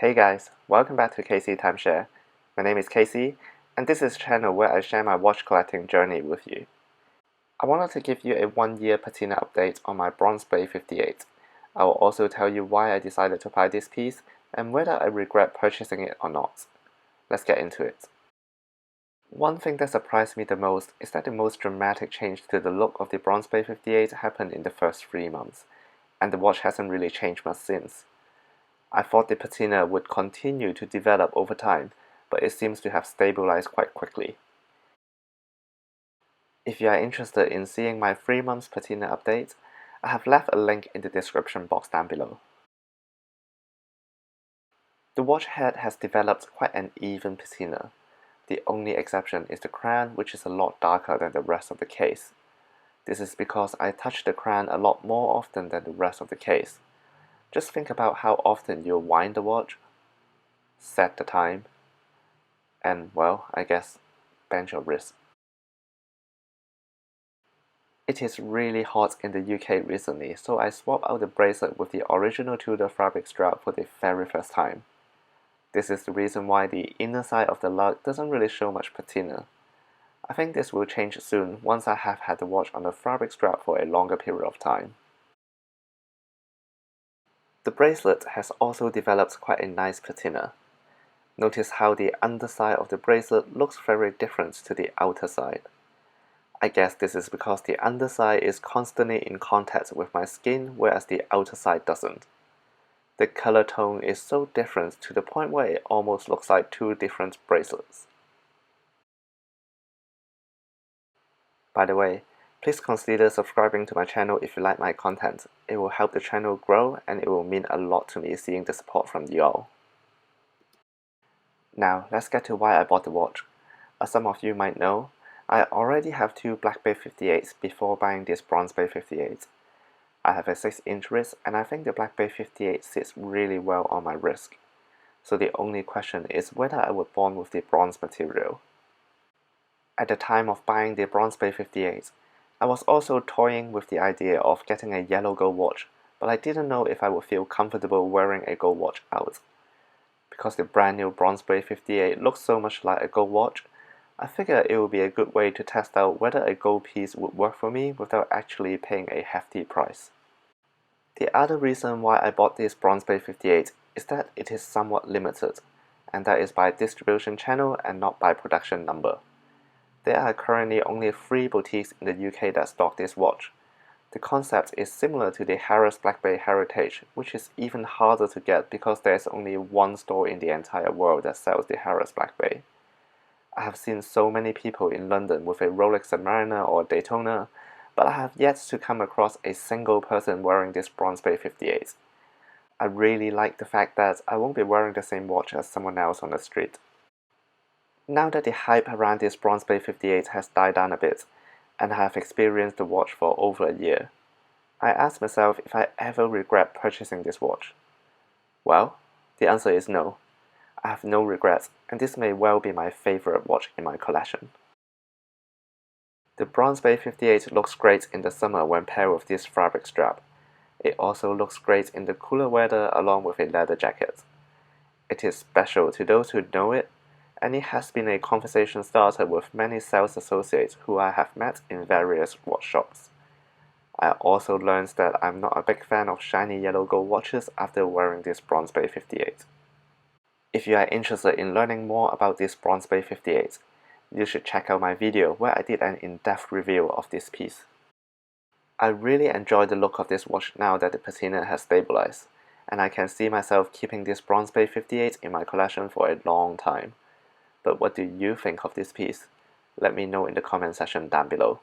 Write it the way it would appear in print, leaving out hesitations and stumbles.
Hey guys, welcome back to Casey Timeshare. My name is Casey, and this is a channel where I share my watch collecting journey with you. I wanted to give you a 1-year patina update on my Bronze BB58. I will also tell you why I decided to buy this piece and whether I regret purchasing it or not. Let's get into it. One thing that surprised me the most is that the most dramatic change to the look of the Bronze BB58 happened in the first 3 months, and the watch hasn't really changed much since. I thought the patina would continue to develop over time, but it seems to have stabilized quite quickly. If you are interested in seeing my 3 months patina update, I have left a link in the description box down below. The watch head has developed quite an even patina. The only exception is the crown, which is a lot darker than the rest of the case. This is because I touch the crown a lot more often than the rest of the case. Just think about how often you wind the watch, set the time, and, well, I guess, bend your wrist. It is really hot in the UK recently, so I swapped out the bracelet with the original Tudor fabric strap for the very first time. This is the reason why the inner side of the lug doesn't really show much patina. I think this will change soon once I have had the watch on the fabric strap for a longer period of time. The bracelet has also developed quite a nice patina. Notice how the underside of the bracelet looks very different to the outer side. I guess this is because the underside is constantly in contact with my skin, whereas the outer side doesn't. The color tone is so different to the point where it almost looks like two different bracelets. By the way, please consider subscribing to my channel if you like my content. It will help the channel grow and it will mean a lot to me seeing the support from you all. Now, let's get to why I bought the watch. As some of you might know, I already have 2 black BB58s before buying this Bronze BB58. I have a 6-inch wrist and I think the black BB58 sits really well on my wrist. So the only question is whether I would bond with the bronze material. At the time of buying the Bronze BB58, I was also toying with the idea of getting a yellow gold watch, but I didn't know if I would feel comfortable wearing a gold watch out. Because the brand new Bronze BB58 looks so much like a gold watch, I figured it would be a good way to test out whether a gold piece would work for me without actually paying a hefty price. The other reason why I bought this Bronze BB58 is that it is somewhat limited, and that is by distribution channel and not by production number. There are currently only 3 boutiques in the UK that stock this watch. The concept is similar to the Harris Black Bay Heritage, which is even harder to get because there is only 1 store in the entire world that sells the Harris Black Bay. I have seen so many people in London with a Rolex Submariner or Daytona, but I have yet to come across a single person wearing this Bronze BB58. I really like the fact that I won't be wearing the same watch as someone else on the street. Now that the hype around this Bronze BB58 has died down a bit, and I have experienced the watch for over a year, I asked myself if I ever regret purchasing this watch. Well, the answer is no. I have no regrets, and this may well be my favorite watch in my collection. The Bronze BB58 looks great in the summer when paired with this fabric strap. It also looks great in the cooler weather along with a leather jacket. It is special to those who know it, and it has been a conversation starter with many sales associates who I have met in various watch shops. I also learned that I'm not a big fan of shiny yellow gold watches after wearing this Bronze BB58. If you are interested in learning more about this Bronze BB58, you should check out my video where I did an in-depth review of this piece. I really enjoy the look of this watch now that the patina has stabilized, and I can see myself keeping this Bronze BB58 in my collection for a long time. But what do you think of this piece? Let me know in the comment section down below.